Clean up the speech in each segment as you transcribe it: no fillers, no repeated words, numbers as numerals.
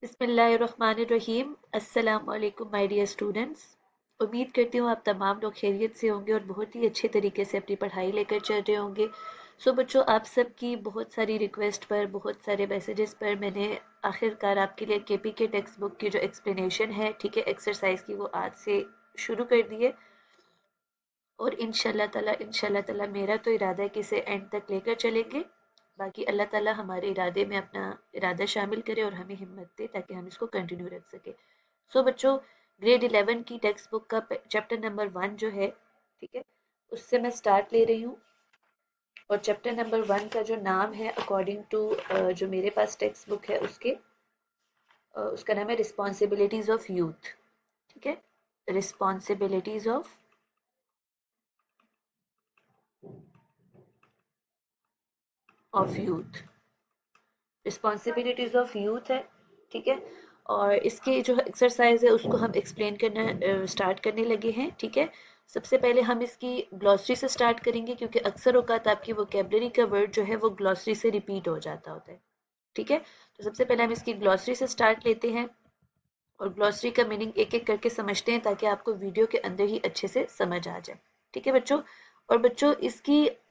बिस्मिल्लाहिर्रहमानिर्रहीम। अस्सलाम वालेकुम माय डियर स्टूडेंट्स। उम्मीद करती हूँ आप तमाम लोग खैरियत से होंगे और बहुत ही अच्छे तरीके से अपनी पढ़ाई लेकर चल रहे होंगे। सो बच्चों, आप सबकी बहुत सारी रिक्वेस्ट पर, बहुत सारे मैसेजेस पर मैंने आखिरकार आपके लिए केपी के टेक्स्ट बुक की जो एक्सप्लेनेशन है, ठीक है, एक्सरसाइज की, वो आज से शुरू कर दी है। और इंशाल्लाह ताला मेरा तो इरादा है कि इसे एंड तक लेकर चलेंगे। बाकी अल्लाह ताला हमारे इरादे में अपना इरादा शामिल करे और हमें हिम्मत दे ताकि हम इसको कंटिन्यू रख सके। सो बच्चों, ग्रेड 11 की टेक्स्ट बुक का चैप्टर नंबर 1 जो है, ठीक है, उससे मैं स्टार्ट ले रही हूँ। और चैप्टर नंबर 1 का जो नाम है अकॉर्डिंग टू जो मेरे पास टेक्स्ट बुक है उसके उसका नाम है रिस्पॉन्सिबिलिटीज ऑफ यूथ। ठीक है, responsibilities of youth, responsibilities of youth है। ठीक है, और इसके जो एक्सरसाइज है उसको हम एक्सप्लेन करना स्टार्ट करने लगे हैं। ठीक है, सबसे पहले हम इसकी ग्लॉसरी से स्टार्ट करेंगे क्योंकि अक्सर औकात आपकी वोकेबलरी का वर्ड जो है वो ग्लॉसरी से रिपीट हो जाता होता है। ठीक है, तो सबसे पहले हम इसकी ग्लॉसरी से स्टार्ट लेते हैं और ग्लॉसरी का मीनिंग एक एक करके समझते हैं ताकि आपको वीडियो के अंदर ही अच्छे से समझ आ जाए। ठीक है बच्चों, और बच्चों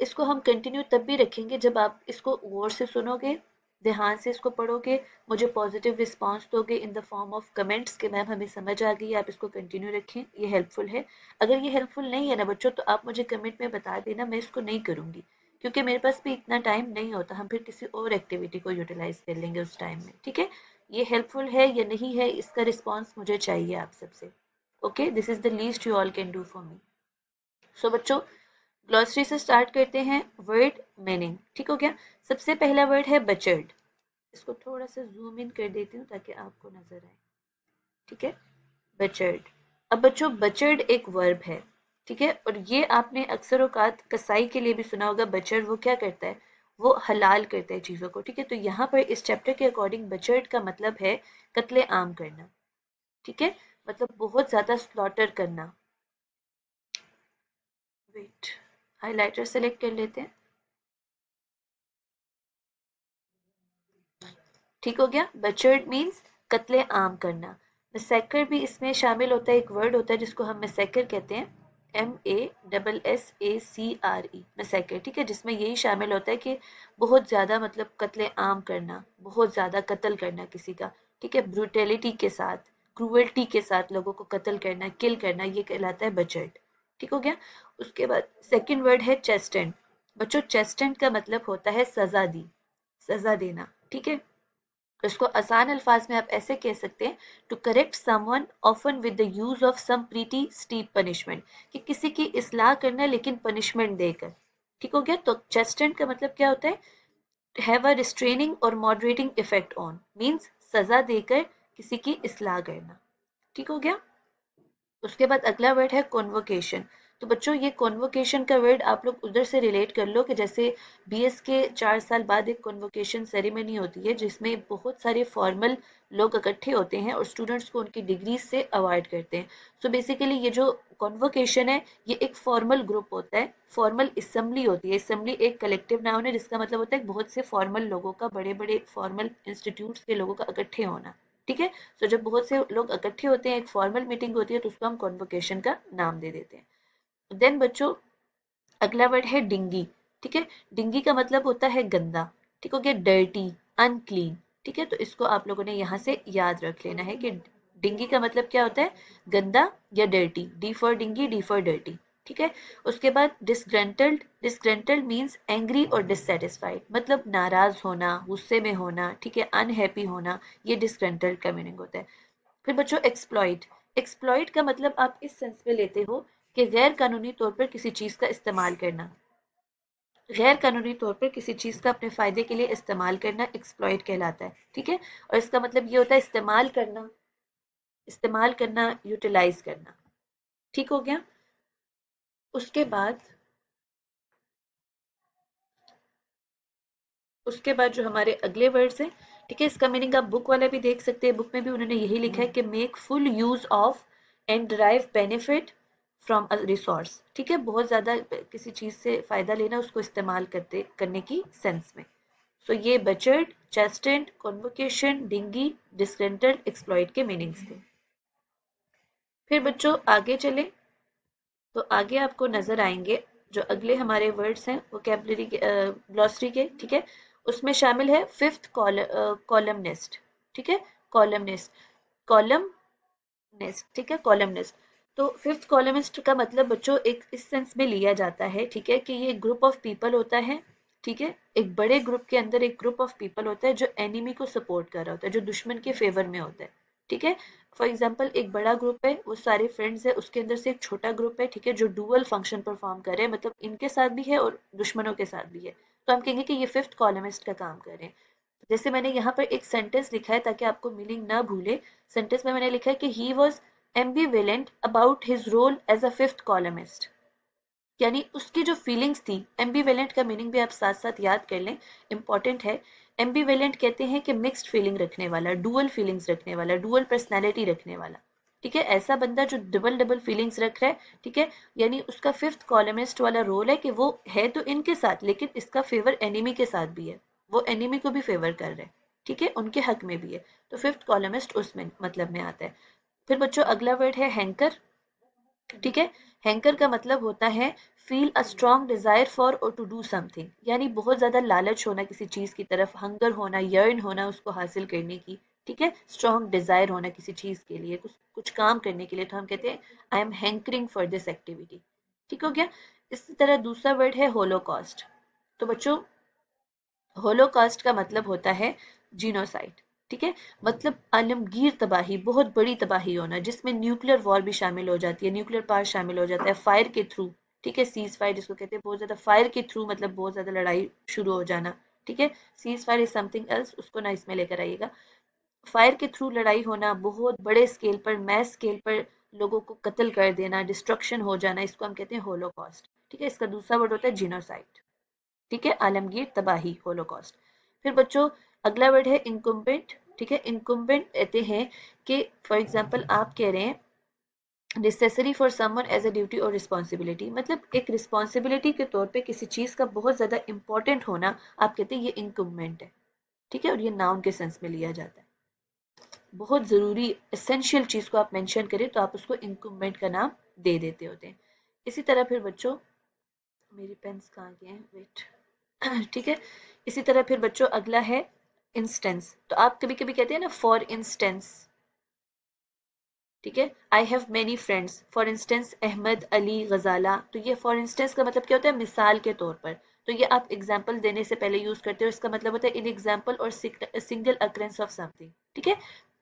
इसको हम कंटिन्यू तब भी रखेंगे जब आप इसको गौर से सुनोगे, ध्यान से इसको पढ़ोगे, मुझे पॉजिटिव रिस्पांस दोगे in the form of comments कि मैम हमें समझ आ गई, आप इसको कंटिन्यू रखें, ये हेल्पफुल है। अगर ये हेल्पफुल नहीं है ना बच्चों, तो आप मुझे कमेंट में बता देना, मैं इसको नहीं करूंगी क्योंकि मेरे पास भी इतना टाइम नहीं होता। हम फिर किसी और एक्टिविटी को यूटिलाइज कर लेंगे उस टाइम में। ठीक है, ये हेल्पफुल है या नहीं है, इसका रिस्पॉन्स मुझे चाहिए आप सबसे। Okay, this is the least you all can do for me. So बच्चों, ग्लॉसरी से स्टार्ट करते हैं। वर्ड मीनिंग, ठीक हो गया। सबसे पहला वर्ड है बचर्ड। इसको थोड़ा सा जूम इन कर देती हूँ ताकि आपको नजर आए। ठीक है, बचर्ड। अब बच्चों, बचर्ड एक वर्ब है। ठीक है, और ये आपने अक्सर औकात कसाई के लिए भी सुना होगा। बचर्ड वो क्या करता है, वो हलाल करता है चीजों को। ठीक है, तो यहाँ पर इस चैप्टर के अकॉर्डिंग बचर्ड का मतलब है कत्ले आम करना। ठीक है, मतलब बहुत ज्यादा स्लॉटर करना। वेट, हाइलाइटर सेलेक्ट कर लेते हैं। ठीक हो गया, बचर्ड मीन्स कत्ले आम करना। मैसेकर भी इसमें शामिल होता है, एक वर्ड होता है जिसको हम मैसेकर कहते हैं, MASSACRE, मैसेकर। ठीक है, जिसमें यही शामिल होता है कि बहुत ज्यादा मतलब कत्ले आम करना, बहुत ज्यादा कत्ल करना किसी का। ठीक है, ब्रूटेलिटी के साथ, क्रूअल्टी के साथ लोगों को कत्ल करना, किल करना, ये कहलाता है बचर्ड। ठीक हो गया। उसके बाद सेकंड वर्ड है चेस्टेंट। बच्चों, चेस्टेंट का मतलब होता है सजा दी, सजा देना। ठीक है, इसको आसान अल्फाज में आप ऐसे कह सकते हैं, to correct someone often with the use of some pretty steep punishment, कि किसी की इस्लाह करना लेकिन पनिशमेंट देकर। ठीक हो गया, तो चेस्टेंट का मतलब क्या होता है, हैव अ रिस्ट्रेनिंग और मॉडरेटिंग इफेक्ट ऑन, मींस सजा देकर किसी की इस्लाह करना। ठीक हो गया। उसके बाद अगला वर्ड है कॉन्वोकेशन। तो बच्चों, ये कॉन्वोकेशन का वर्ड आप लोग उधर से रिलेट कर लो कि जैसे बीएस के 4 साल बाद एक कॉन्वोकेशन सेरेमनी होती है जिसमें बहुत सारे फॉर्मल लोग इकट्ठे होते हैं और स्टूडेंट्स को उनकी डिग्री से अवार्ड करते हैं। सो बेसिकली ये जो कॉन्वोकेशन है ये एक फॉर्मल ग्रुप होता है, फॉर्मल असेंबली होती है। असेंबली एक कलेक्टिव नाउन है जिसका मतलब होता है बहुत से फॉर्मल लोगों का, बड़े बड़े फॉर्मल इंस्टीट्यूट्स के लोगों का इकट्ठे होना। ठीक है, तो जब बहुत से लोग इकट्ठे होते हैं, एक फॉर्मल मीटिंग होती है, तो उसको हम कॉन्वोकेशन का नाम दे देते हैं। देन बच्चों, अगला वर्ड है डिंगी। ठीक है, डिंगी का मतलब होता है गंदा। ठीक हो गया, डर्टी, अनक्लीन। ठीक है, तो इसको आप लोगों ने यहाँ से याद रख लेना है कि डिंगी का मतलब क्या होता है, गंदा या dirty. D for dingy, D for dirty. ठीक है, उसके बाद डिसग्रंटल्ड। डिसग्रंटल्ड मीन्स एंग्री और डिससेटिस्फाइड, मतलब नाराज होना, गुस्से में होना। ठीक है, अनहैप्पी होना, ये डिसग्रंटल्ड का मीनिंग होता है। फिर बच्चों, एक्सप्लॉइट। एक्सप्लॉइट का मतलब आप इस सेंस में लेते हो कि गैर कानूनी तौर पर किसी चीज का इस्तेमाल करना। गैर कानूनी तौर पर किसी चीज का अपने फायदे के लिए इस्तेमाल करना एक्सप्लॉइट कहलाता है। ठीक है, और इसका मतलब ये होता है इस्तेमाल करना, इस्तेमाल करना, यूटिलाइज करना। ठीक हो गया। उसके बाद उसके बाद जो हमारे अगले वर्ड्स हैं, ठीक है, इसका मीनिंग आप बुक वाला भी देख सकते हैं। बुक में भी उन्होंने यही लिखा है कि make full use of and derive benefit from a resource. ठीक है, बहुत ज्यादा किसी चीज से फायदा लेना, उसको इस्तेमाल करने की सेंस में। सो ये बचर्ड, चेस्टेंट, कॉन्वोकेशन, डिंगी, डिस्ग्रंटल्ड, एक्सप्लॉइट के मीनिंग्स थे। फिर बच्चों आगे चले तो आगे आपको नजर आएंगे जो अगले हमारे वर्ड्स हैं वोकैबुलरी के ग्लॉसरी के, ठीक है, उसमें शामिल है फिफ्थ कॉलमनिस्ट, ठीक है, कॉलमनिस्ट, कॉलमनिस्ट, ठीक है, कॉलमनिस्ट। तो फिफ्थ कॉलमिस्ट का मतलब बच्चों एक इस सेंस में लिया जाता है, ठीक है, कि ये ग्रुप ऑफ पीपल होता है, ठीक है, एक बड़े ग्रुप के अंदर एक ग्रुप ऑफ पीपल होता है जो एनिमी को सपोर्ट कर रहा होता है, जो दुश्मन के फेवर में होता है, ठीक है। फॉर एग्जाम्पल एक बड़ा ग्रुप है, वो सारे फ्रेंड्स है, उसके अंदर से एक छोटा ग्रुप है, ठीक है, जो डुअल फंक्शन परफॉर्म कर रहे हैं, मतलब इनके साथ भी है और दुश्मनों के साथ भी है, तो हम कहेंगे कि ये फिफ्थ कॉलमिस्ट का काम कर रहे हैं। जैसे मैंने यहाँ पर एक सेंटेंस लिखा है ताकि आपको मीनिंग ना भूले, सेंटेंस में मैंने लिखा है कि he was ambivalent about his role as a fifth columnist, यानी उसकी जो फीलिंग्स थी, एम्बिवेलेंट का मीनिंग भी आप साथ साथ याद कर लें, इंपॉर्टेंट है। एम्बिवेलेंट कहते हैं कि मिक्स्ड फीलिंग रखने वाला, डुअल फीलिंग्स रखने वाला, डुअल पर्सनैलिटी रखने वाला, ठीक है, ऐसा बंदा जो डबल डबल फीलिंग्स रख रहा है, ठीक है, यानी उसका फिफ्थ कॉलमिस्ट वाला रोल है कि वो है तो इनके साथ लेकिन इसका फेवर एनिमी के साथ भी है, वो एनिमी को भी फेवर कर रहे हैं, ठीक है, उनके हक में भी है, तो फिफ्थ कॉलमिस्ट उसमें मतलब में आता है। फिर बच्चों अगला वर्ड है हैंकर, ठीक है, हैंकर का मतलब होता है feel a strong desire for और टू डू समथिंग, यानी बहुत ज्यादा लालच होना किसी चीज की तरफ, हंगर होना, यर्न होना उसको हासिल करने की, ठीक है, स्ट्रॉन्ग डिजायर होना किसी चीज के लिए, कुछ कुछ काम करने के लिए, तो हम कहते हैं I am hankering for this activity, ठीक हो गया। इसी तरह दूसरा वर्ड है होलोकॉस्ट। तो बच्चों होलोकास्ट का मतलब होता है जीनोसाइड, ठीक है, मतलब आलमगीर तबाही, बहुत बड़ी तबाही होना जिसमें न्यूक्लियर वॉर भी शामिल हो जाती है, न्यूक्लियर पावर शामिल हो जाता है, फायर के थ्रू, ठीक है, सीज फायर जिसको कहते हैं, बहुत ज्यादा फायर के थ्रू मतलब बहुत ज्यादा लड़ाई शुरू हो जाना, ठीक है, cease fire is something else, उसको ना इसमें लेकर आइएगा। फायर के थ्रू लड़ाई होना, बहुत बड़े स्केल पर, मैस स्केल पर लोगों को कत्ल कर देना, डिस्ट्रक्शन हो जाना, इसको हम कहते हैं होलोकॉस्ट, ठीक है, इसका दूसरा वर्ड होता है जीनोसाइड, ठीक है, आलमगीर तबाही, होलोकॉस्ट। फिर बच्चों अगला वर्ड है इनकुम्बेंट, ठीक है, इनकुम्बेंट कहते हैं कि फॉर एग्जाम्पल आप कह रहे हैं necessary for someone as a duty और रिस्पॉन्सिबिलिटी, मतलब एक रिस्पॉन्सिबिलिटी के तौर पे किसी चीज का बहुत ज्यादा इंपॉर्टेंट होना, आप कहते हैं ये इनकुम्बेंट है, ठीक है, और ये नाउन के सेंस में लिया जाता है, बहुत जरूरी एसेंशियल चीज को आप मेंशन करें तो आप उसको इनकुम्बेंट का नाम दे देते होते हैं। इसी तरह फिर बच्चों मेरी पेन्स कहाँ गए हैं, वेट ठीक है, इसी तरह फिर बच्चों अगला है इंस्टेंस। तो आप कभी कभी कहते हैं ना फॉर इंस्टेंस, ठीक है, I have many friends, for instance Ahmad, Ali, Ghazala, तो ये फॉर इंस्टेंस का मतलब क्या होता है, मिसाल के तौर पर, तो ये आप एग्जाम्पल देने से पहले यूज करते हो, इसका मतलब होता है इन एग्जाम्पल और सिंगल अक्रेंस ऑफ समथिंग, ठीक है,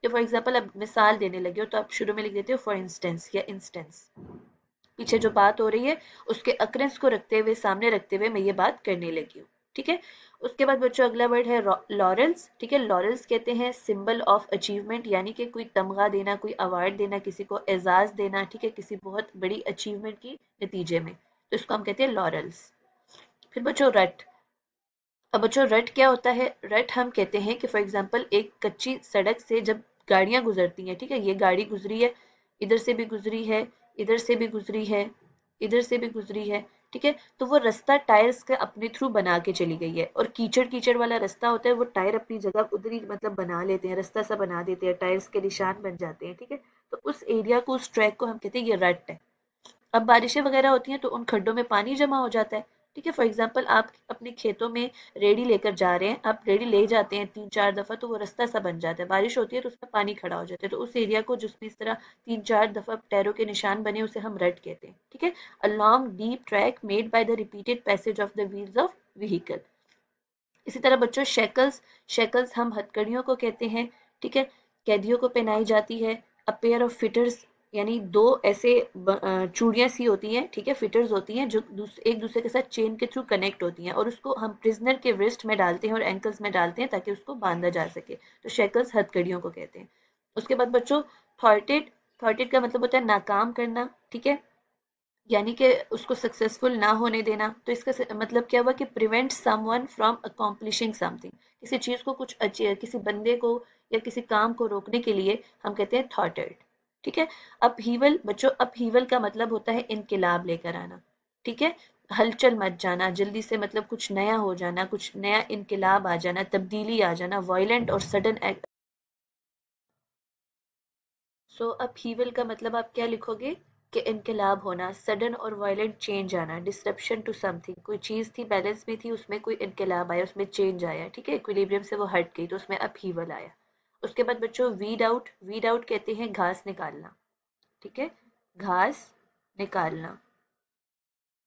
तो फॉर एग्जाम्पल आप मिसाल देने लगे हो तो आप शुरू में लिख देते हो फॉर इंस्टेंस या इंस्टेंस, पीछे जो बात हो रही है उसके अक्रेंस को रखते हुए, सामने रखते हुए मैं ये बात करने लगी हूँ, ठीक है। उसके बाद बच्चों अगला वर्ड है लॉरेल्स, ठीक है, लॉरेल्स कहते हैं सिंबल ऑफ अचीवमेंट, यानी कि कोई तमगा देना, कोई अवार्ड देना, किसी को एजाज देना, ठीक है, किसी बहुत बड़ी अचीवमेंट की नतीजे में, तो इसको हम कहते हैं लॉरेल्स। फिर बच्चों रट। अब बच्चों रट क्या होता है, रट हम कहते हैं कि फॉर एग्जाम्पल एक कच्ची सड़क से जब गाड़ियां गुजरती हैं, ठीक है, ये गाड़ी गुजरी है, इधर से भी गुजरी है, इधर से भी गुजरी है, इधर से भी गुजरी है, ठीक है, तो वो रास्ता टायर्स के अपने थ्रू बना के चली गई है, और कीचड़ कीचड़ वाला रास्ता होता है, वो टायर अपनी जगह उधर ही मतलब बना लेते हैं, रास्ता सा बना देते हैं, टायर्स के निशान बन जाते हैं, ठीक है, तो उस एरिया को, उस ट्रैक को हम कहते हैं ये रट है। अब बारिशें वगैरह होती हैं तो उन खड्डों में पानी जमा हो जाता है, ठीक है, फॉर एग्जाम्पल आप अपने खेतों में रेडी लेकर जा रहे हैं, आप रेडी ले जाते हैं 3-4 दफा तो वो रास्ता सा बन जाता है, बारिश होती है तो उसमें पानी खड़ा हो जाता है, तो उस एरिया को जिसमें इस तरह 3-4 दफा टैरों के निशान बने उसे हम रट कहते हैं, ठीक है, a long deep track made by the repeated passage of the wheels of vehicle. इसी तरह बच्चों शेकल्स, शेकल्स हम हथकड़ियों को कहते हैं, ठीक है, कैदियों को पहनाई जाती है। अ पेयर ऑफ फिटर्स, यानी दो ऐसे चूड़ियां सी होती हैं, ठीक है, फिटर्स होती हैं जो एक दूसरे के साथ चेन के थ्रू कनेक्ट होती हैं, और उसको हम प्रिजनर के रिस्ट में डालते हैं और एंकल्स में डालते हैं ताकि उसको बांधा जा सके, तो शेकल्स हथकड़ियों को कहते हैं। उसके बाद बच्चों थॉर्टेड, थॉर्टेड का मतलब होता है नाकाम करना, ठीक है, यानी कि उसको सक्सेसफुल ना होने देना, तो इसका मतलब क्या हुआ कि प्रिवेंट समवन फ्रॉम अकॉम्प्लिशिंग समथिंग, किसी चीज को कुछ किसी बंदे को या किसी काम को रोकने के लिए हम कहते हैं थॉटेड, ठीक है। अपहीवल बच्चों, अपहीवल का मतलब होता है इनकलाब लेकर आना, ठीक है, हलचल मच जाना, जल्दी से मतलब कुछ नया हो जाना, कुछ नया इनकलाब आ जाना, तब्दीली आ जाना, वायलेंट और सडन एक्ट। सो अपहीवल का मतलब आप क्या लिखोगे कि इनकलाब होना, सडन और वायलेंट चेंज आना, डिसरप्शन टू समथिंग, कोई चीज थी बैलेंस में थी, उसमें कोई इनकलाब आया, उसमें चेंज आया, ठीक है, इक्विलिब्रियम से वो हट गई तो उसमें अपहीवल आया। उसके बाद बच्चों वीड आउट, वीड आउट कहते हैं घास निकालना, ठीक है, घास निकालना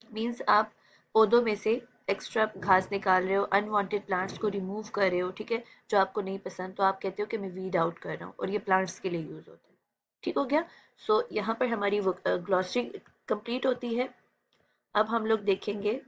मीन्स आप पौधों में से एक्स्ट्रा घास निकाल रहे हो, अनवांटेड प्लांट्स को रिमूव कर रहे हो, ठीक है, जो आपको नहीं पसंद, तो आप कहते हो कि मैं वीड आउट कर रहा हूँ, और ये प्लांट्स के लिए यूज होता है। ठीक हो गया। सो यहाँ पर हमारी ग्लॉसरी कंप्लीट होती है। अब हम लोग देखेंगे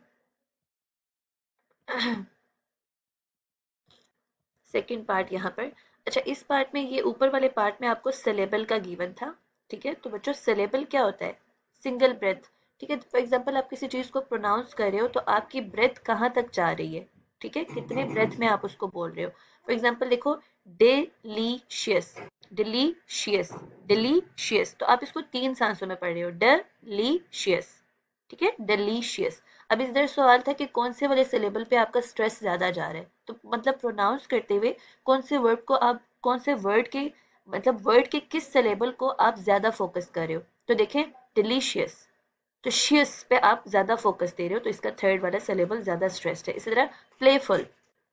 सेकंड पार्ट यहाँ पर। अच्छा, इस पार्ट में, ये ऊपर वाले पार्ट में आपको सिलेबल का गिवन था, ठीक है, तो बच्चों सिलेबल क्या होता है? सिंगल ब्रेथ, ठीक है। फॉर एग्जांपल आप किसी चीज को प्रोनाउंस कर रहे हो तो आपकी ब्रेथ कहाँ तक जा रही है, ठीक है, कितने ब्रेथ में आप उसको बोल रहे हो। फॉर एग्जांपल देखो, डिलीशियस, डिलीशियस, डिलीशियस, तो आप इसको 3 सांसों में पढ़ रहे हो, डिलीशियस, ठीक है, डिलीशियस। अब इधर सवाल था कि कौन से वाले सिलेबल पे आपका स्ट्रेस ज्यादा जा रहा है, तो मतलब प्रोनाउंस करते हुए कौन से वर्ड को आप, कौन से वर्ड के, मतलब वर्ड के किस सिलेबल को आप ज्यादा फोकस कर रहे हो। तो देखें, डिलीशियस, तो शियस पे आप ज्यादा फोकस दे रहे हो, तो इसका थर्ड वाला सिलेबल ज्यादा स्ट्रेस्ड है। इसी तरह प्लेफुल,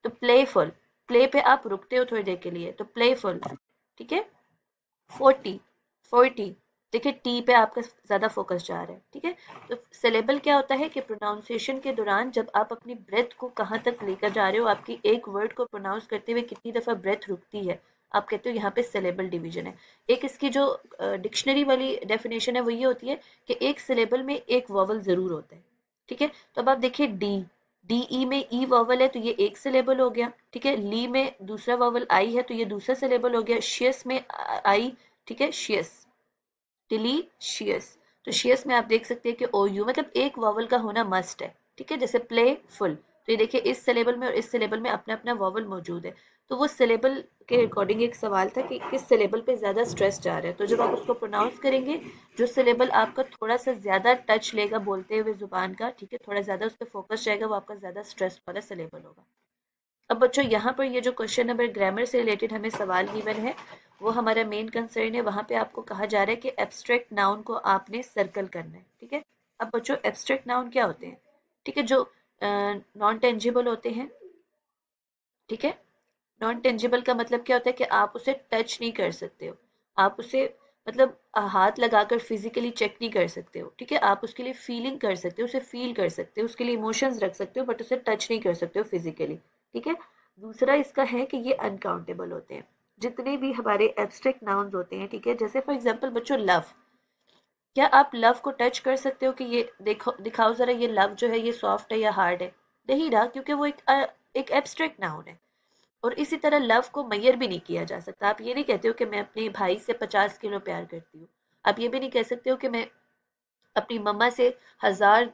तो प्लेफुल, प्ले पे आप रुकते हो थोड़ी देर के लिए, तो प्लेफुल, ठीक है। 40, 40, देखिए टी पे आपका ज्यादा फोकस जा रहा है, ठीक है। तो सिलेबल क्या होता है कि प्रोनाउंसिएशन के दौरान जब आप अपनी ब्रेथ को कहाँ तक लेकर जा रहे हो, आपकी एक वर्ड को प्रोनाउंस करते हुए कितनी दफा ब्रेथ रुकती है, आप कहते हो यहाँ पे सिलेबल डिवीजन है। एक इसकी जो डिक्शनरी वाली डेफिनेशन है वो ये होती है कि एक सिलेबल में एक वॉवल जरूर होता है, ठीक है। तो अब आप देखिए डी, डी ई में ई वॉवल है तो ये एक सिलेबल हो गया, ठीक है। ली में दूसरा वॉवल आई है तो ये दूसरा सिलेबल हो गया। शियस में आई, ठीक है, शियस, डिलीशियस, तो शियस में आप देख सकते हैं कि ओ यू, मतलब एक वॉवल का होना मस्ट है, ठीक है। जैसे प्लेफुल, तो ये देखिए इस सिलेबल में और इस सिलेबल में अपना अपना वॉवल मौजूद है, तो वो सिलेबल के अकॉर्डिंग एक सवाल था कि किस सिलेबल पे ज्यादा स्ट्रेस जा रहा है, तो जब आप उसको प्रोनाउंस करेंगे, जो सिलेबल आपका थोड़ा सा ज्यादा टच लेगा बोलते हुए जुबान का, ठीक है, थोड़ा ज्यादा उस पर फोकस जाएगा, वो आपका ज्यादा स्ट्रेस वाला सिलेबल होगा। अब बच्चों यहाँ पर ये जो क्वेश्चन नंबर ग्रामर से रिलेटेड हमें सवाल गिवन है, वो हमारा मेन कंसर्न है। वहां पे आपको कहा जा रहा है कि एब्स्ट्रैक्ट नाउन को आपने सर्कल करना है, ठीक है। अब बच्चों एब्स्ट्रैक्ट नाउन क्या होते हैं, ठीक है, जो नॉन टेंजिबल होते हैं, ठीक है। नॉन टेंजिबल का मतलब क्या होता है कि आप उसे टच नहीं कर सकते हो, आप उसे मतलब हाथ लगाकर फिजिकली चेक नहीं कर सकते हो, ठीक है। आप उसके लिए फीलिंग कर सकते हो, उसे फील कर सकते हो, उसके लिए इमोशंस रख सकते हो, बट उसे टच नहीं कर सकते हो फिजिकली, ठीक है। दूसरा इसका है कि ये अनकाउंटेबल होते हैं, जितने भी हमारे एब्स्ट्रैक्ट नाउन्स होते हैं, ठीक है। जैसे फॉर एग्जांपल बच्चों लव, क्या आप लव को टच कर सकते हो कि ये देखो, दिखाओ जरा ये लव जो है ये सॉफ्ट है या हार्ड है? नहीं ना, क्योंकि वो एक एब्स्ट्रैक्ट नाउन है। और इसी तरह लव को मेजर भी नहीं किया जा सकता। आप ये नहीं कहते हो कि मैं अपने भाई से 50 किलो प्यार करती हूँ, आप ये भी नहीं कह सकते हो कि मैं अपनी मम्मा से 1000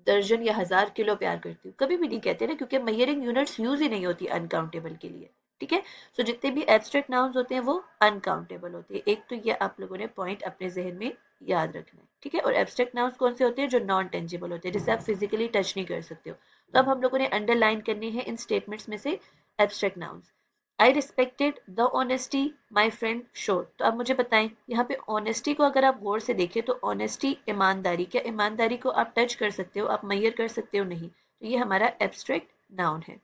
दर्जन या 1000 किलो प्यार करती हूँ, कभी भी नहीं कहते ना, क्योंकि मेजरिंग यूनिट्स यूज ही नहीं होती अनकाउंटेबल के लिए, ठीक है। सो जितने भी एब्स्ट्रैक्ट नाउन्स होते हैं वो अनकाउंटेबल होते हैं। एक तो ये आप लोगों ने पॉइंट अपने जहन में याद रखना है, ठीक है। और एब्स्ट्रैक्ट नाउन्स कौन से होते हैं? जो नॉन टेंजिबल होते हैं, जिसे आप फिजिकली टच नहीं कर सकते हो। तो अब हम लोगों ने अंडरलाइन करनी है इन स्टेटमेंट्स में से abstract nouns. I respected the honesty my friend showed, तो अब मुझे बताएं यहाँ पे ऑनेस्टी को अगर आप गौर से देखें तो ऑनेस्टी ईमानदारी, क्या ईमानदारी को आप टच कर सकते हो, आप मेजर कर सकते हो? नहीं, तो ये हमारा एब्स्ट्रैक्ट नाउन है।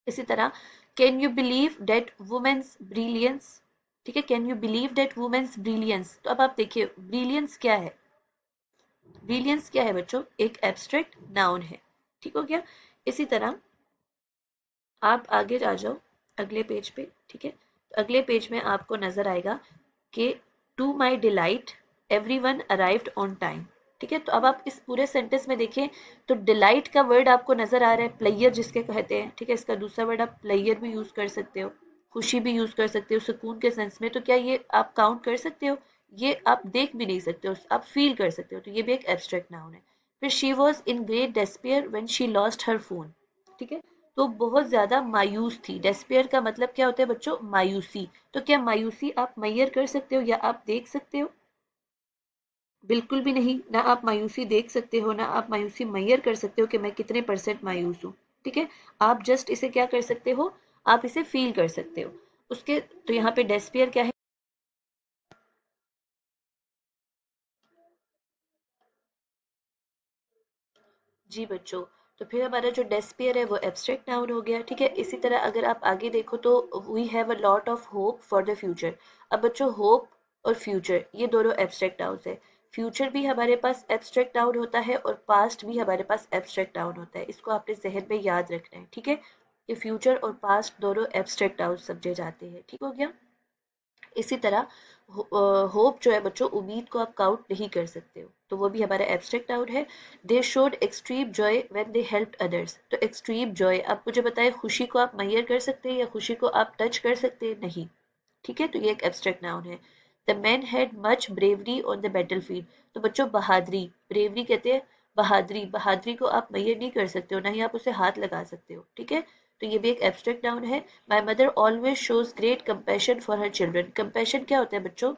इसी तरह can you believe that women's brilliance, ठीक है, can you believe that women's brilliance, तो अब आप देखिए ब्रिलियंस क्या है, ब्रिलियंस क्या है बच्चों? एक एब्स्ट्रैक्ट नाउन है, ठीक हो गया। इसी तरह आप आगे आ जाओ अगले पेज पे, ठीक है। तो अगले पेज में आपको नजर आएगा कि to my delight everyone arrived on time, ठीक है। तो अब आप इस पूरे सेंटेंस में देखें तो डिलाइट का वर्ड आपको नजर आ रहा है, प्लेयर जिसके कहते हैं, ठीक है। इसका दूसरा वर्ड आप प्लेयर भी यूज कर सकते हो, खुशी भी यूज कर सकते हो, सुकून के सेंस में, तो क्या ये आप काउंट कर सकते हो? ये आप देख भी नहीं सकते हो, आप फील कर सकते हो, तो ये भी एक एब्स्ट्रैक्ट नाउन है। फिर she was in great despair when she lost her phone, ठीक है, तो बहुत ज्यादा मायूस थी। डेस्पेयर का मतलब क्या होता है बच्चों? मायूसी। तो क्या मायूसी आप मेजर कर सकते हो या आप देख सकते हो? बिल्कुल भी नहीं। ना आप मायूसी देख सकते हो, ना आप मायूसी मैयर कर सकते हो कि मैं कितने परसेंट मायूस हूँ। ठीक है, आप जस्ट इसे क्या कर सकते हो, आप इसे फील कर सकते हो। उसके तो यहाँ पे डेस्पियर क्या है? जी बच्चों, तो फिर हमारा जो डेस्पियर है वो एब्स्ट्रैक्ट नाउन हो गया। ठीक है, इसी तरह अगर आप आगे देखो तो we have a lot of hope for the future. अब बच्चों होप और फ्यूचर ये दोनों एब्स्ट्रैक्ट नाउन्स है। फ्यूचर भी हमारे पास एब्स्ट्रैक्ट नाउन होता है और पास्ट भी हमारे पास एब्स्ट्रैक्ट नाउन होता है। इसको आपने जहन में याद रखना है। ठीक है, कि फ्यूचर और पास्ट दोनों एब्स्ट्रैक्ट नाउन समझे जाते हैं। ठीक हो गया। इसी तरह होप जो है बच्चों, उम्मीद को आप काउंट नहीं कर सकते हो, तो वो भी हमारा एब्स्ट्रैक्ट नाउन है। They showed extreme Joy when they helped others. तो एक्सट्रीम जॉय, आप मुझे बताएं, खुशी को आप मैयर कर सकते हैं या खुशी को आप टच कर सकते हैं? नहीं। ठीक है, तो ये एक एब्स्ट्रैक्ट नाउन है। The man had much bravery on the battlefield. तो बच्चों बहादुरी, ब्रेवरी कहते हैं बहादुरी। बहादुरी को आप मैयर नहीं कर सकते हो, ना ही आप उसे हाथ लगा सकते हो। ठीक है, तो ये भी एक एब्स्ट्रैक्ट नाउन है। My mother always shows great compassion for her children. Compassion क्या होता है बच्चों?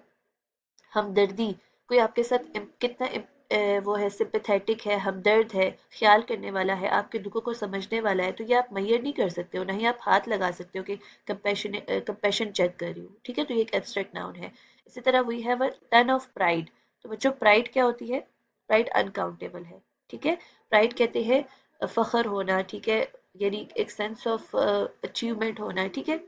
हमदर्दी। कोई आपके साथ कितना वो है, सिंपैथेटिक है, हमदर्द है, ख्याल करने वाला है, आपके दुखों को समझने वाला है, तो ये आप मैयर नहीं कर सकते हो, ना ही आप हाथ लगा सकते हो कि कंपैशन चेक कर रही हूँ। ठीक है, तो ये एक एब्स्ट्रैक्ट नाउन है। इसी तरह we have a ton of pride. तो बच्चों प्राइड क्या होती है? प्राइड अनकाउंटेबल है। ठीक है, प्राइड कहते हैं फखर होना। ठीक है, यानी एक सेंस ऑफ अचीवमेंट होना। ठीक है,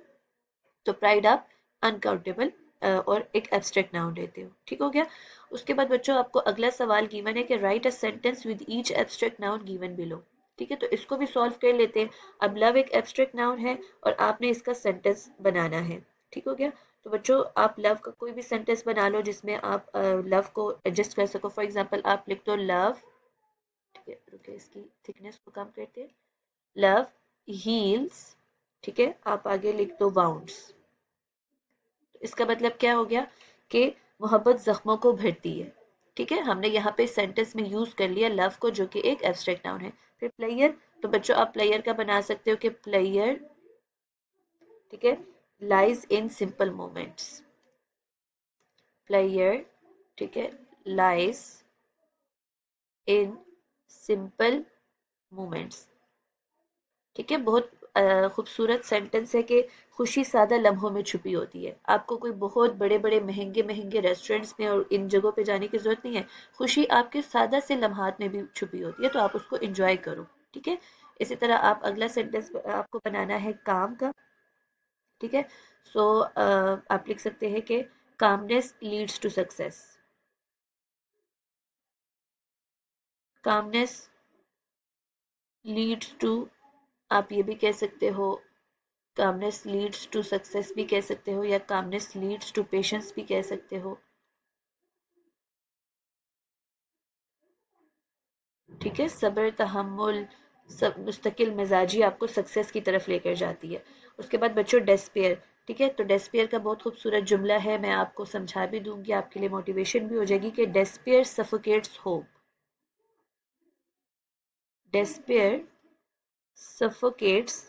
तो प्राइड आप अनकाउंटेबल और एक एब्स्ट्रैक्ट नाउन लेते हो। ठीक हो गया। उसके बाद बच्चों आपको अगला सवाल गिवन है कि right a sentence with each abstract noun given below. ठीक है, तो इसको भी सॉल्व कर लेते हैं। अब लव एक एब्स्ट्रैक्ट नाउन है और आपने इसका सेंटेंस बनाना है। ठीक हो गया। तो बच्चों आप लव का कोई भी सेंटेंस बना लो जिसमें आप लव को एडजस्ट कर सको। फॉर एग्जाम्पल आप लिख दो लव, ठीक है, रुके इसकी थिकनेस को कम करते हैं, लव हील्स। ठीक है, आप आगे लिख दो वाउंड्स। इसका मतलब क्या हो गया कि मोहब्बत जख्मों को भरती है। ठीक है, हमने यहाँ पे सेंटेंस में यूज कर लिया लव को, जो कि एक एब्स्ट्रैक्ट नाउन है। फिर प्लेयर, तो बच्चों आप प्लेयर का बना सकते हो कि प्लेयर, ठीक है, lies in simple moments. Player, ठीक है, लाइज इन सिंपल मोमेंट्स। ठीक है, बहुत खूबसूरत सेंटेंस है कि खुशी सादा लम्हों में छुपी होती है। आपको कोई बहुत बड़े बड़े महंगे महंगे रेस्टोरेंट्स में और इन जगहों पे जाने की जरूरत नहीं है। खुशी आपके सादा से लम्हात में भी छुपी होती है, तो आप उसको एंजॉय करो। ठीक है, इसी तरह आप अगला सेंटेंस आपको बनाना है काम का। ठीक है, सो आप लिख सकते हैं कि calmness leads to success. Calmness leads to, आप ये भी कह सकते हो कामनेस लीड्स टू सक्सेस भी कह सकते हो, या कामनेस लीड्स टू पेशेंस भी कह सकते हो। ठीक है, सब्र तहम्मुल, सब मुस्तकिल मिजाजी आपको सक्सेस की तरफ लेकर जाती है। उसके बाद बच्चों डेस्पेयर। ठीक है, तो डेस्पेयर का बहुत खूबसूरत जुमला है, मैं आपको समझा भी दूंगी, आपके लिए मोटिवेशन भी हो जाएगी कि despair suffocates hope. Despair suffocates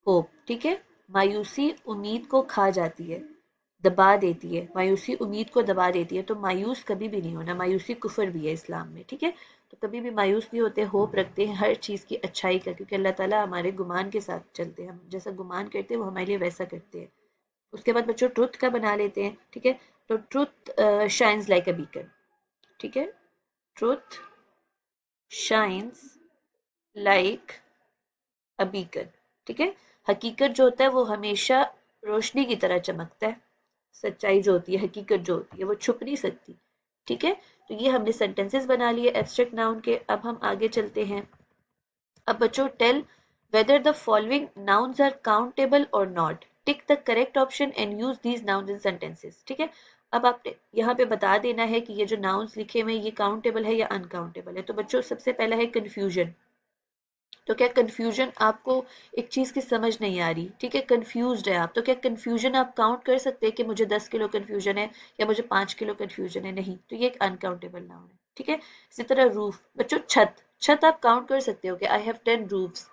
hope. ठीक है, मायूसी उम्मीद को खा जाती है, दबा देती है। मायूसी उम्मीद को दबा देती है, तो मायूस कभी भी नहीं होना। मायूसी कुफर भी है इस्लाम में। ठीक है, तो कभी भी मायूस नहीं होते, होप रखते हैं हर चीज़ की अच्छाई का, क्योंकि अल्लाह ताला हमारे गुमान के साथ चलते हैं। हम जैसा गुमान करते हैं वो हमारे लिए वैसा करते हैं। उसके बाद बच्चों ट्रुथ का बना लेते हैं। ठीक है, तो truth shines like a beacon. ठीक है, truth shines like a beacon. ठीक है, हकीकत जो होता है वो हमेशा रोशनी की तरह चमकता है। सच्चाई जो होती है, हकीकत जो होती है, वो छुप नहीं सकती। ठीक है, तो ये हमने सेंटेंसेस बना लिए एब्स्ट्रैक्ट नाउन के। अब हम आगे चलते हैं। अब बच्चों tell whether the following nouns are countable or not. Tick the correct option and use these nouns in sentences. ठीक है, अब आपने यहाँ पे बता देना है कि ये जो नाउन्स लिखे हुए हैं ये काउंटेबल है या अनकाउंटेबल है। तो बच्चों सबसे पहला है कंफ्यूजन। तो क्या कंफ्यूजन आपको एक चीज की समझ नहीं आ रही? ठीक है, कंफ्यूज्ड है आप, तो क्या कंफ्यूजन आप काउंट कर सकते हैं कि मुझे 10 किलो कंफ्यूजन है या मुझे 5 किलो कंफ्यूजन है? नहीं, तो ये एक अनकाउंटेबल नाउन है। ठीक है, इसी तरह रूफ। बच्चों छत, छत आप काउंट कर सकते हो कि I have 10 roofs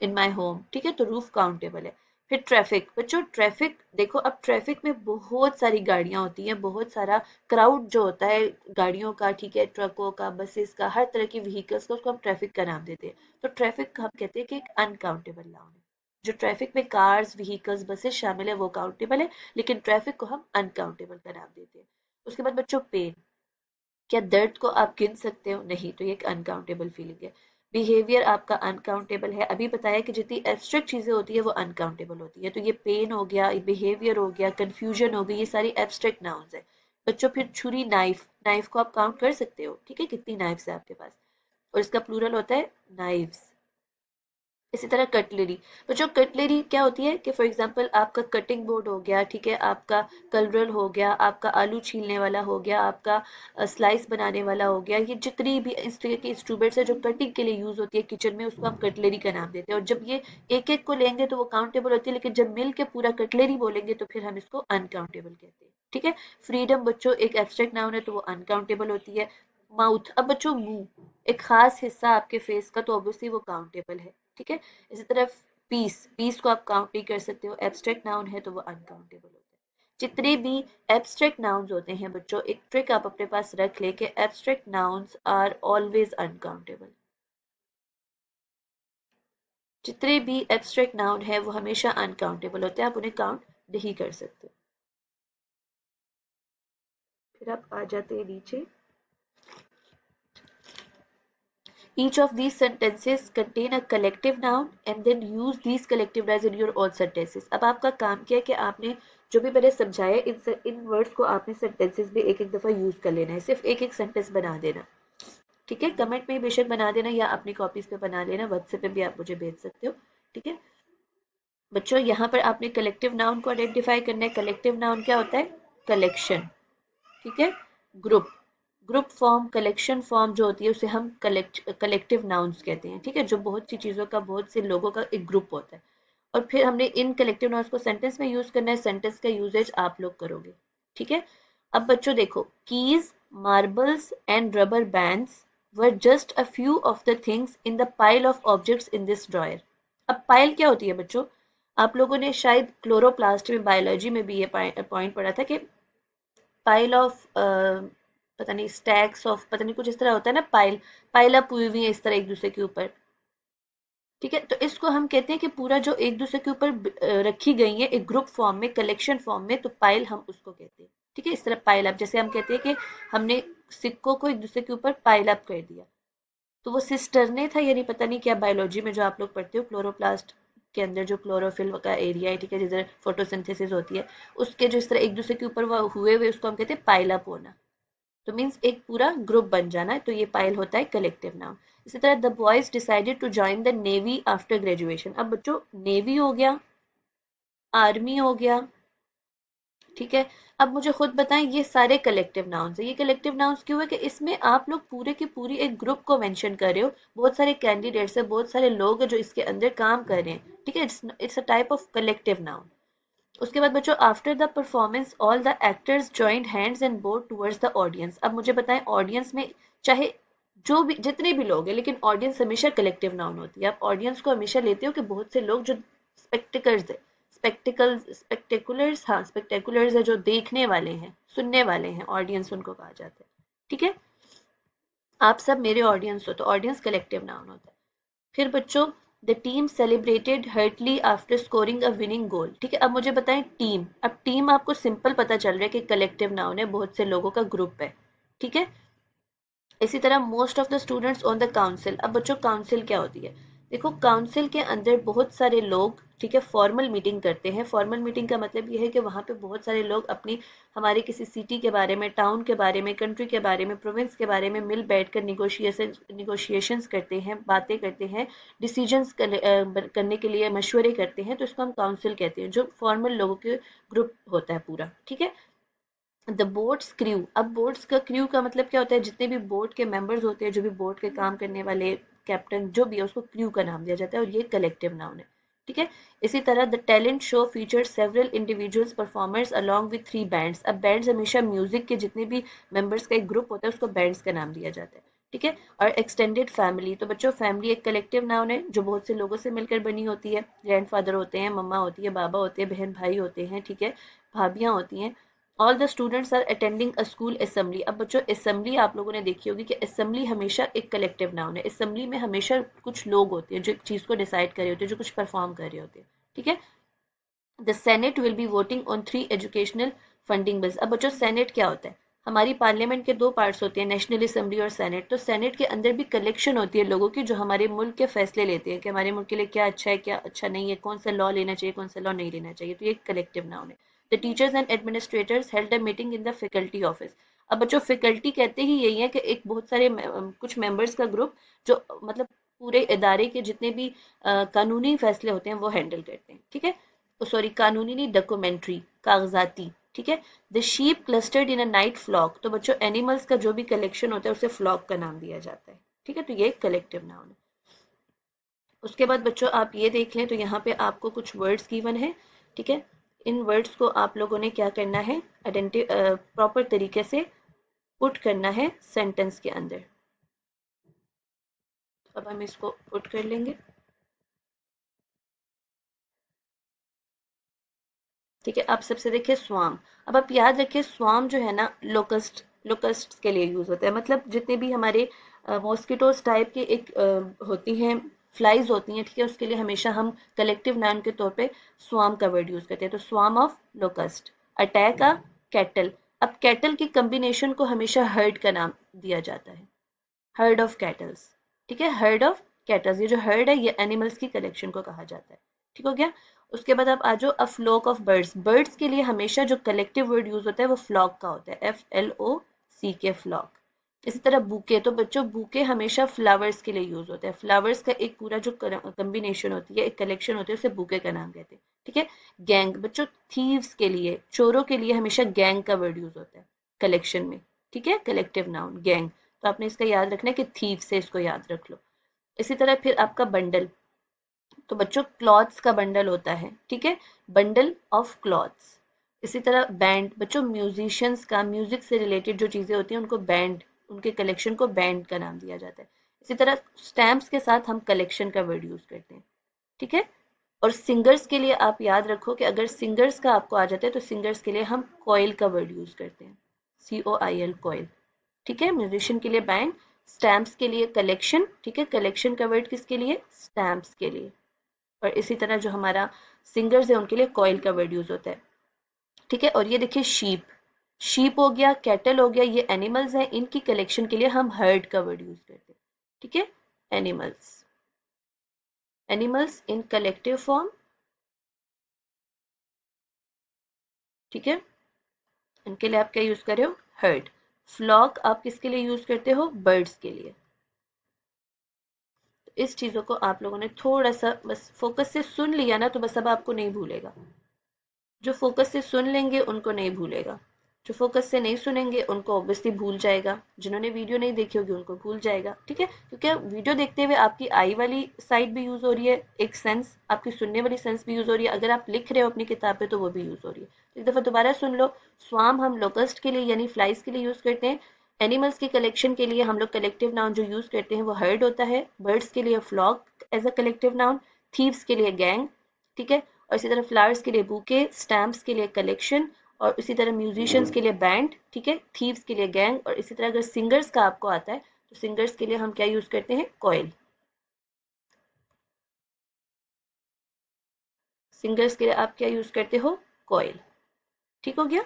in my home. ठीक है, तो रूफ काउंटेबल है। फिर ट्रैफिक। बच्चों ट्रैफिक देखो, अब ट्रैफिक में बहुत सारी गाड़ियां होती हैं, बहुत सारा क्राउड जो होता है गाड़ियों का, ठीक है, ट्रकों का, बसेस का, हर तरह की व्हीकल्स का, उसको हम ट्रैफिक का नाम देते हैं। तो ट्रैफिक हम कहते हैं कि एक अनकाउंटेबल नाउन है। जो ट्रैफिक में कार्स, व्हीकल्स, बसेस शामिल है वो काउंटेबल है, लेकिन ट्रैफिक को हम अनकाउंटेबल का नाम देते हैं। उसके बाद बच्चों पेन। क्या दर्द को आप गिन सकते हो? नहीं, तो ये एक अनकाउंटेबल फीलिंग है। बिहेवियर आपका अनकाउंटेबल है। अभी बताया कि जितनी एब्स्ट्रैक्ट चीजें होती है वो अनकाउंटेबल होती है, तो ये पेन हो गया, बिहेवियर हो गया, कंफ्यूजन हो गई, ये सारी एब्स्ट्रैक्ट नाउन्स है। बच्चों फिर छुरी, नाइफ। नाइफ को आप काउंट कर सकते हो, ठीक है, कितनी नाइफ्स है आपके पास, और इसका प्लूरल होता है नाइव्स। इसी तरह कटलरी। तो जो कटलरी क्या होती है कि फॉर एग्जांपल आपका कटिंग बोर्ड हो गया, ठीक है, आपका कलरल हो गया, आपका आलू छीलने वाला हो गया, आपका स्लाइस बनाने वाला हो गया, ये जितनी भी इस तरह की इंस्ट्रूमेंट्स है जो कटिंग के लिए यूज होती है किचन में, उसको हम कटलरी का नाम देते हैं। और जब ये एक एक को लेंगे तो वो काउंटेबल होती है, लेकिन जब मिल के पूरा कटलरी बोलेंगे तो फिर हम इसको अनकाउंटेबल कहते हैं, ठीक है। फ्रीडम बच्चों एक एब्स्ट्रैक्ट नाउन है तो वो अनकाउंटेबल होती है। माउथ, अब बच्चों मुंह एक खास हिस्सा आपके फेस का, तो ऑब्वियसली वो काउंटेबल है, ठीक है। इसी तरह पीस, पीस को आप काउंट नहीं कर सकते हो, एब्स्ट्रैक्ट नाउन है तो वो अनकाउंटेबल होता है। जितने भी एब्स्ट्रैक्ट नाउन्स होते हैं बच्चों, एक ट्रिक आप अपने पास रख ले कि abstract nouns are always uncountable. जितने भी एब्स्ट्रैक्ट नाउन है वो हमेशा अनकाउंटेबल होते हैं, आप उन्हें काउंट नहीं कर सकते। फिर आप आ जाते हैं नीचे। Each of these sentences contain a collective noun and then use these collective nouns in your own sentences. अब आपका काम क्या है कि आपने जो भी मैंने समझाया इन वर्ड्स को आपने सेंटेंसेस में एक एक दफा यूज कर लेना है, सिर्फ एक एक सेंटेंस बना देना, ठीक है। कमेंट में बेशक बना देना या अपनी कॉपीज पे बना लेना, व्हाट्सएप पे भी आप मुझे भेज सकते हो, ठीक है। बच्चों यहाँ पर आपने कलेक्टिव नाउन को आइडेंटिफाई करना है। कलेक्टिव नाउन क्या होता है? कलेक्शन, ठीक है, group. Group form, collection form जो होती है उसे हम कलेक्टिव नाउन्स कहते हैं, ठीक है, जो बहुत सी चीजों का, बहुत से लोगों का एक ग्रुप होता है। और फिर हमने इन कलेक्टिव नाउन्स को सेंटेंस में यूज करना है, सेंटेंस का यूजेज आप लोग करोगे, ठीक है। अब बच्चों देखो, keys, marbles and rubber bands were just a few of the things in the pile of objects in this dryer. अब पाइल क्या होती है बच्चों? आप लोगों ने शायद क्लोरोप्लास्ट में, बायोलॉजी में भी ये पॉइंट पढ़ा था कि पाइल ऑफ पता नहीं स्टैक्स ऑफ, पता नहीं कुछ इस तरह होता है ना, पाइल, पाइल अप हुई हुई है इस तरह एक दूसरे के ऊपर, ठीक है। तो इसको हम कहते हैं कि पूरा जो एक दूसरे के ऊपर रखी गई है एक ग्रुप फॉर्म में, कलेक्शन फॉर्म में, तो पाइल हम उसको कहते हैं, ठीक है। इस तरह पाइल अप, जैसे हम कहते हैं कि हमने सिक्कों को एक दूसरे के ऊपर पाइल अप कर दिया, तो वो सिस्टरने था, यानी पता नहीं क्या बायोलॉजी में जो आप लोग पढ़ते हो, क्लोरोप्लास्ट के अंदर जो क्लोरोफिल का एरिया है, ठीक है, जिधर फोटोसिंथेसिस होती है, उसके जो इस तरह एक दूसरे के ऊपर वो हुए हुए, उसको हम कहते हैं पाइल अप होना। तो मीन्स एक पूरा ग्रुप बन जाना है, तो ये पाइल होता है कलेक्टिव नाउन। इसी तरह the boys decided to join the navy after graduation. अब बच्चों नेवी हो गया, आर्मी हो गया, ठीक है। अब मुझे खुद बताएं, ये सारे कलेक्टिव नाउन्स है। ये कलेक्टिव नाउन्स क्यों है कि इसमें आप लोग पूरे की पूरी एक ग्रुप को मेंशन कर रहे हो, बहुत सारे कैंडिडेट्स है, बहुत सारे लोग हैं जो इसके अंदर काम कर रहे हैं, ठीक है। It's a type of collective noun. उसके बाद बच्चों, after the performance all the actors joined hands and board towards the audience. अब मुझे बताएं, ऑडियंस में चाहे जो भी जितने भी लोग हैं, लेकिन ऑडियंस हमेशा कलेक्टिव नाउन होती है। आप ऑडियंस को हमेशा लेते हो कि बहुत से लोग जो स्पेक्टिकल्स है, स्पेक्टिकुलर्स, हाँ स्पेक्टिकुलर्स है, जो देखने वाले हैं, सुनने वाले हैं, ऑडियंस उनको कहा जाता है, ठीक है। आप सब मेरे ऑडियंस हो, तो ऑडियंस कलेक्टिव नाउन होता है। फिर बच्चों, the team celebrated heartily after scoring a winning गोल, ठीक है। अब मुझे बताएं टीम, अब टीम आपको सिंपल पता चल रहा है कि कलेक्टिव नाउन है, बहुत से लोगों का ग्रुप है, ठीक है। इसी तरह most of the students on the council. अब बच्चों काउंसिल क्या होती है? देखो काउंसिल के अंदर बहुत सारे लोग, ठीक है, फॉर्मल मीटिंग करते हैं। फॉर्मल मीटिंग का मतलब ये है कि वहाँ पे बहुत सारे लोग अपनी, हमारे किसी सिटी के बारे में, टाउन के बारे में, कंट्री के बारे में, प्रोविंस के बारे में मिल बैठकर निगोशिएशंस करते हैं, बातें करते हैं, डिसीजंस करने के लिए मशवरे करते हैं, तो इसको हम काउंसिल कहते हैं, जो फॉर्मल लोगों के ग्रुप होता है पूरा, ठीक है। The boats crew. अब बोट्स का क्रू का मतलब क्या होता है? जितने भी बोट के मेंबर्स होते हैं, जो भी बोट के काम करने वाले, कैप्टन जो भी है, उसको क्रू का नाम दिया जाता है, और ये कलेक्टिव नाउन है, ठीक है। इसी तरह the talent show feature several individuals performers along with 3 bands. अब बैंड्स हमेशा म्यूजिक के जितने भी मेंबर्स का एक ग्रुप होता है उसको बैंड्स का नाम दिया जाता है, ठीक है। और एक्सटेंडेड फैमिली, तो बच्चों फैमिली एक कलेक्टिव नाउन है जो बहुत से लोगों से मिलकर बनी होती है। ग्रैंडफादर होते हैं, मम्मा होती है, बाबा होते हैं, बहन भाई होते हैं, ठीक है, भाभियाँ होती हैं। All the students are attending a school assembly. अब बच्चों असेंबली आप लोगों ने देखी होगी कि असेंबली हमेशा एक कलेक्टिव नाउन है। असेंबली में हमेशा कुछ लोग होते हैं जो एक चीज़ को डिसाइड कर रहे होते हैं, जो कुछ परफॉर्म कर रहे होते हैं, ठीक है। The senate will be voting on 3 educational funding bills. अब बच्चों सेनेट क्या होता है? हमारी पार्लियामेंट के दो पार्ट्स होते हैं, नेशनल असेंबली और सेनेट। तो सेनेट के अंदर भी कलेक्शन होती है लोगों की जो हमारे मुल्क के फैसले लेते हैं कि हमारे मुल्क के लिए क्या अच्छा है, क्या अच्छा नहीं है, कौन सा लॉ लेना चाहिए, कौन सा लॉ नहीं लेना चाहिए। तो ये कलेक्टिव नाउन है। The teachers and administrators held a meeting in the faculty office. अब बच्चों फैकल्टी कहते ही यही है कि एक बहुत सारे कुछ मेंबर्स का ग्रुप जो मतलब पूरे इदारे के जितने भी कानूनी फैसले होते हैं वो हैंडल करते हैं, ठीक है। सॉरी, कानूनी नहीं, डॉक्यूमेंट्री, कागजाती, ठीक है। The sheep clustered in a tight flock. तो बच्चों एनिमल्स का जो भी कलेक्शन होता है उसे फ्लॉक का नाम दिया जाता है, ठीक है। तो ये कलेक्टिव नाउन है। उसके बाद बच्चों आप ये देख लें तो यहाँ पे आपको कुछ वर्ड्स गिवन है, ठीक है। इन वर्ड्स को आप लोगों ने क्या करना है, प्रॉपर तरीके से पुट करना है सेंटेंस के अंदर। अब हम इसको पुट कर लेंगे, ठीक है। आप सबसे देखिए स्वाम। अब आप याद रखिए स्वाम जो है ना लोकस्ट के लिए यूज होता है। मतलब जितने भी हमारे मॉस्किटोज टाइप के एक होती हैं, फ्लाइज होती हैं, ठीक है, उसके लिए हमेशा हम कलेक्टिव नाउन के तौर पे स्वाम का वर्ड यूज करते हैं। तो swarm of locust. Attack a cattle. अब कैटल की कम्बिनेशन को हमेशा हर्ड का नाम दिया जाता है, हर्ड ऑफ कैटल्स, ठीक है। हर्ड ऑफ कैटल्स, ये जो हर्ड है ये एनिमल्स की कलेक्शन को कहा जाता है, ठीक हो गया। उसके बाद आप आ जाओ a flock of birds. Birds के लिए हमेशा जो कलेक्टिव वर्ड यूज होता है वो फ्लॉक का होता है, FLOCK, फ्लॉक। इसी तरह बुके, तो बच्चों बुके हमेशा फ्लावर्स के लिए यूज होता है। फ्लावर्स का एक पूरा जो कम्बिनेशन होती है, एक कलेक्शन होती है, उसे बुके का नाम कहते हैं, ठीक है। गैंग, बच्चों थीव्स के लिए, चोरों के लिए हमेशा गैंग का वर्ड यूज होता है कलेक्शन में, ठीक है, कलेक्टिव नाउन गैंग। तो आपने इसका याद रखना है कि थीव से इसको याद रख लो। इसी तरह फिर आपका बंडल, तो बच्चों क्लॉथ्स का बंडल होता है, ठीक है, बंडल ऑफ क्लॉथ्स। इसी तरह बैंड, बच्चों म्यूजिशियंस का, म्यूजिक से रिलेटेड जो चीजें होती हैं उनको बैंड, उनके कलेक्शन को बैंड का नाम दिया जाता है। इसी तरह स्टैम्प्स के साथ हम कलेक्शन का वर्ड यूज करते हैं, ठीक है। और सिंगर्स के लिए आप याद रखो कि अगर सिंगर्स का आपको आ जाता है तो सिंगर्स के लिए हम कॉइल का वर्ड यूज करते हैं, COIL, कॉइल, ठीक है। म्यूजिशियन के लिए बैंड, स्टैम्प्स के लिए कलेक्शन, ठीक है, कलेक्शन का वर्ड किसके लिए, स्टैम्प्स के लिए। और इसी तरह जो हमारा सिंगर्स है उनके लिए कॉइल का वर्ड यूज होता है, ठीक है। और ये देखिए शीप, शीप हो गया, कैटल हो गया, ये एनिमल्स हैं, इनकी कलेक्शन के लिए हम हर्ड का वर्ड यूज करते हैं, ठीक है। Animals, animals in collective form, ठीक है। इनके लिए आप क्या यूज कर रहे हो, हर्ड। फ्लॉक आप किसके लिए यूज करते हो, बर्ड्स के लिए। इस चीजों को आप लोगों ने थोड़ा सा बस फोकस से सुन लिया ना तो बस अब आपको नहीं भूलेगा। जो फोकस से सुन लेंगे उनको नहीं भूलेगा, जो फोकस से नहीं सुनेंगे उनको ऑब्वियसली भूल जाएगा, जिन्होंने वीडियो नहीं देखी होगी उनको भूल जाएगा, ठीक है। क्योंकि वीडियो देखते हुए आपकी आई वाली साइड भी यूज हो रही है, एक सेंस आपकी सुनने वाली सेंस भी यूज हो रही है, अगर आप लिख रहे हो अपनी किताब पे तो वो भी यूज हो रही है। तो एक दफा दोबारा सुन लो। स्वाम हम लोकस्ट के लिए यानी फ्लाइज के लिए यूज करते हैं। एनिमल्स की कलेक्शन के लिए हम लोग कलेक्टिव नाउन जो यूज करते हैं वो हर्ड होता है। बर्ड्स के लिए flock as a collective noun, thieves के लिए गैंग, ठीक है। और इसी तरह फ्लावर्स के लिए बुके, स्टैम्प्स के लिए कलेक्शन, और इसी तरह म्यूजिशियंस के लिए बैंड, ठीक है, थीव्स के लिए गैंग। और इसी तरह अगर सिंगर्स का आपको आता है तो सिंगर्स के लिए हम क्या यूज करते हैं, कॉइल। सिंगर्स के लिए आप क्या यूज करते हो, कॉइल, ठीक हो गया।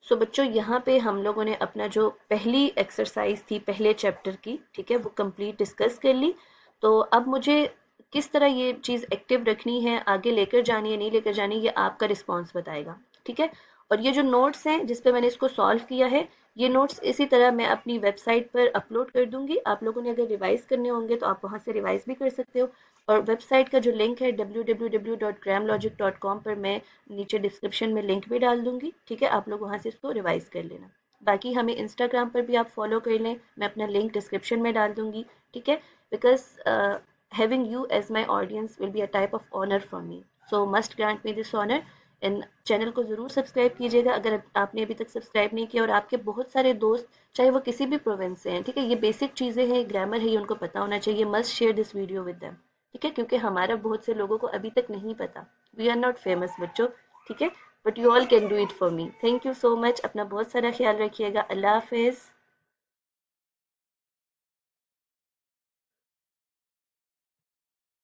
सो बच्चों यहाँ पे हम लोगों ने अपना जो पहली एक्सरसाइज थी पहले चैप्टर की, ठीक है, वो कंप्लीट डिस्कस कर ली। तो अब मुझे किस तरह ये चीज़ एक्टिव रखनी है, आगे लेकर जानी है नहीं लेकर जानी, ये आपका रिस्पॉन्स बताएगा, ठीक है। और ये जो नोट्स हैं जिस पे मैंने इसको सॉल्व किया है, ये नोट्स इसी तरह मैं अपनी वेबसाइट पर अपलोड कर दूंगी। आप लोगों ने अगर रिवाइज करने होंगे तो आप वहाँ से रिवाइज भी कर सकते हो। और वेबसाइट का जो लिंक है www.gramlogic.com पर मैं नीचे डिस्क्रिप्शन में लिंक भी डाल दूंगी, ठीक है, आप लोग वहाँ से इसको रिवाइज कर लेना। बाकी हमें इंस्टाग्राम पर भी आप फॉलो कर लें, मैं अपना लिंक डिस्क्रिप्शन में डाल दूंगी, ठीक है। Because having you as my audience will be a type of honor for me, so must grant me this honor. And channel को ज़रूर सब्सक्राइब कीजिएगा अगर आपने अभी तक सब्सक्राइब नहीं किया, और आपके बहुत सारे दोस्त चाहे वो किसी भी प्रोविंस से हैं, ठीक है, ये बेसिक चीज़ें हैं, ग्रामर है, ये उनको पता होना चाहिए। Must share this video with them, ठीक है, क्योंकि हमारा बहुत से लोगों को अभी तक नहीं पता। वी आर नॉट फेमस बच्चों, ठीक है, but you all can do it for me. Thank you so much, अपना बहुत सारा ख्याल रखिएगा। अल्लाह हाफिज़।